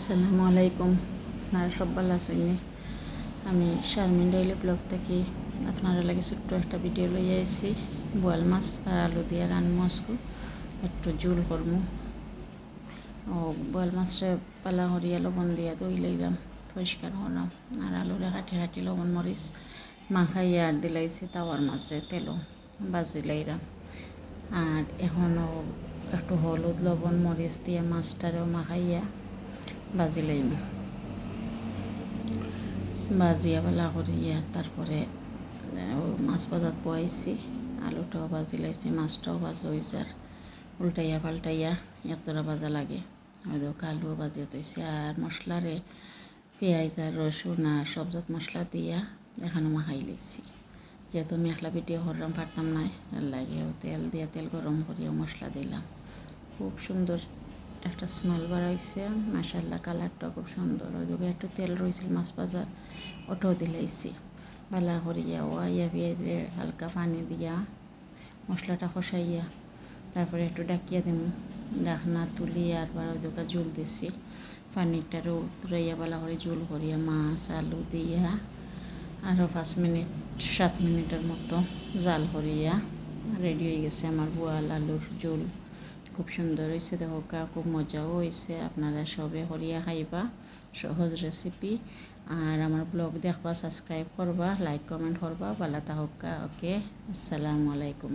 আসসালামু আলাইকুম। আপনারা সব ভালো আছেন? আমি শারমিন ডেইলি ব্লগ থেকে আপনারা লাগে ছোট্ট একটা ভিডিও লইয়া আইছি। বোয়াল মাছ আর আলু দিয়ে রান্না আজকে একটু জোল করমু। বোয়াল মাছটা পালা হরিয়া লবণ দিয়া দই লইলাম, পরিষ্কার করলাম আর আলুরে কাটি কাটি লবণ মরিচ মাখাইয়া আর দিলাইছি তাওয়ার মাঝে তেলও বাজি লাইলাম। আর এখনও একটু হলুদ লবণ মরিচ দিয়ে মাছটারেও মাখাইয়া বাজি লাইম, বাজিয়া বেলা করিয়া তারপরে মাছ বাজাত বয়াইছি, আলুটাও বাজি লাইছি, মাছটাও বাজা হয়ে যার উল্টাইয়া পাল্টাইয়া এতটা বাজা লাগে। হয়তো আলুও বাজিয়ে তৈছি আর মশলারে পেঁয়াজ আর রসুন আর সবজাত মশলা দিয়া এখানে মাখাই লাইছি। যেহেতু আমি একলা ভিডিও করলাম পারতাম না, এর লাগে তেল দিয়া তেল গরম করিয়া মশলা দিলাম। খুব সুন্দর একটা স্মেল বাড়াইছে, মাশাআল্লাহ কালারটা খুব সুন্দর। ওই দিকে একটু তেল রয়েছিল মাছ ভাজার, ওটাও দিলাইছি বালা করিয়া ওয়াইয়া পেঁয়াজে হালকা পানি দিয়া মশলাটা কষাইয়া তারপরে একটু ডাকিয়া দিম, ডাকনা তুলি আর ওই দিকে জল দিছি। পানিটারও উতরাইয়া বালা করে জল করিয়া মাছ আলু দিয়া আরও 5 মিনিট 7 মিনিটের মতো জাল করিয়া রেডি হয়ে গেছে আমার বোয়াল আলুর জোল। খুব সুন্দর হয়েছে, দেখো খুব মজাও হয়েছে। আপনারা সবে করিয়া খাইবা, সহজ রেসিপি। আর আমার ব্লগ দেখবা, সাবস্ক্রাইব করবা, লাইক কমেন্ট করবা, ভালো থাকা। ওকে, আসসালামু আলাইকুম।